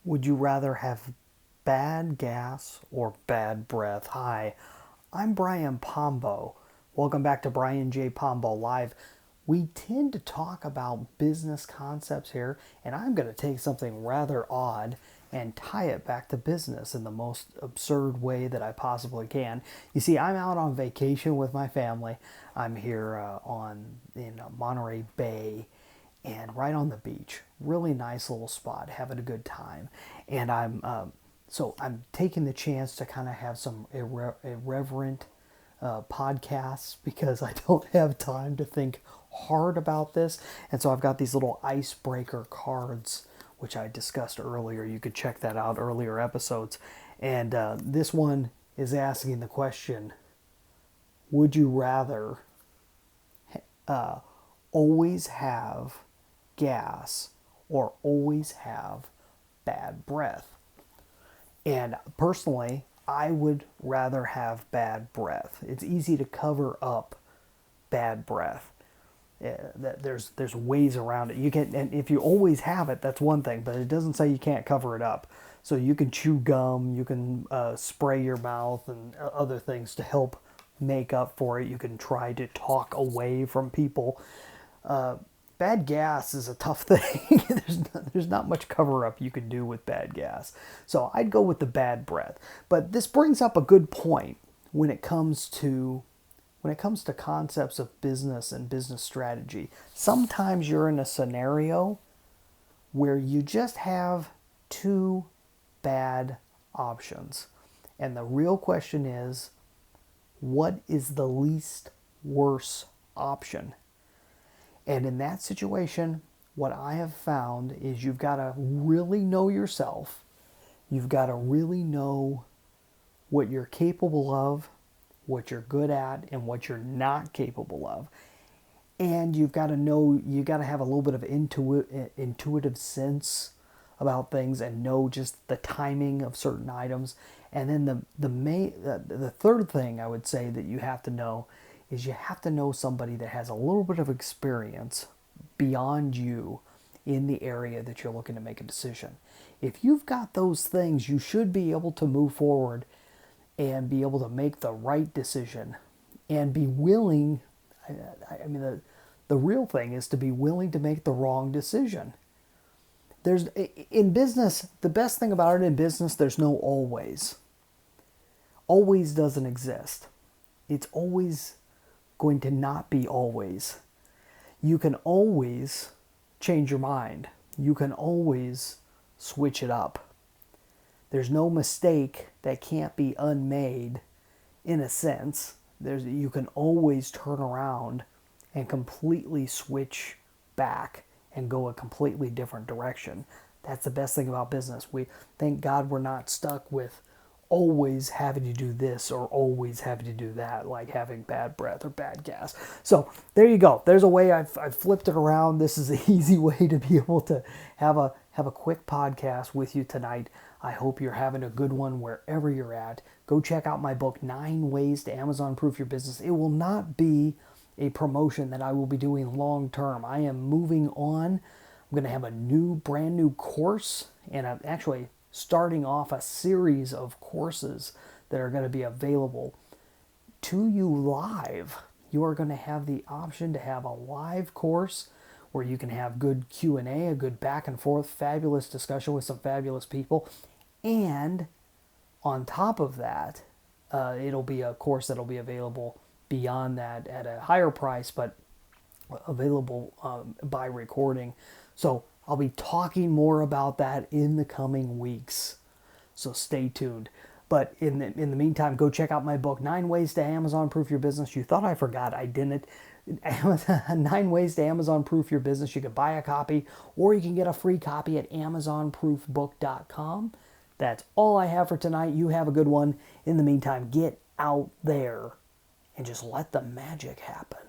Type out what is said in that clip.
Would you rather have bad gas or bad breath? Hi, I'm Brian Pombo. Welcome back to Brian J. Pombo Live. We tend to talk about business concepts here, and I'm going to take something rather odd and tie it back to business in the most absurd way that I possibly can. You see, I'm out on vacation with my family. I'm here in Monterey Bay, and right on the beach. Really nice little spot, having a good time. And I'm taking the chance to kind of have some irreverent podcasts because I don't have time to think hard about this. And so I've got these little icebreaker cards, which I discussed earlier. You could check that out, earlier episodes. And this one is asking the question, would you rather always have gas or always have bad breath? And personally, I would rather have bad breath. It's easy to cover up bad breath. There's ways around it. You can, and if you always have it, that's one thing, but it doesn't say you can't cover it up. So you can chew gum, you can spray your mouth and other things to help make up for it. You can try to talk away from people. Bad gas is a tough thing. there's not much cover up you can do with bad gas. So I'd go with the bad breath. But this brings up a good point when it comes to concepts of business and business strategy. Sometimes you're in a scenario where you just have two bad options. And the real question is, what is the least worse option? And in that situation, what I have found is you've got to really know yourself. You've got to really know what you're capable of, what you're good at, and what you're not capable of. And you've got to know, you've got to have a little bit of intuitive sense about things and know just the timing of certain items. And then the third thing I would say that you have to know is you have to know somebody that has a little bit of experience beyond you in the area that you're looking to make a decision. If you've got those things, you should be able to move forward and be able to make the right decision and be willing. I mean, the real thing is to be willing to make the wrong decision. In business, the best thing about it in business, there's no always. Always doesn't exist. It's always going to not be always. You can always change your mind. You can always switch it up. There's no mistake that can't be unmade in a sense. You can always turn around and completely switch back and go a completely different direction. That's the best thing about business. Thank God we're not stuck with always having to do this or always having to do that, like having bad breath or bad gas. So there you go. There's a way I've flipped it around. This is an easy way to be able to have a quick podcast with you tonight. I hope you're having a good one wherever you're at. Go check out my book, 9 Ways to Amazon Proof Your Business. It will not be a promotion that I will be doing long term. I am moving on. I'm going to have a brand new course, and I'm actually starting off a series of courses that are going to be available to you live. You are going to have the option to have a live course where you can have good Q&A, a good back and forth, fabulous discussion with some fabulous people. And on top of that, it'll be a course that'll be available beyond that at a higher price, but available by recording. So I'll be talking more about that in the coming weeks. So stay tuned. But in the meantime, go check out my book, 9 Ways to Amazon Proof Your Business. You thought I forgot. I didn't. 9 Ways to Amazon Proof Your Business. You can buy a copy or you can get a free copy at amazonproofbook.com. That's all I have for tonight. You have a good one. In the meantime, get out there and just let the magic happen.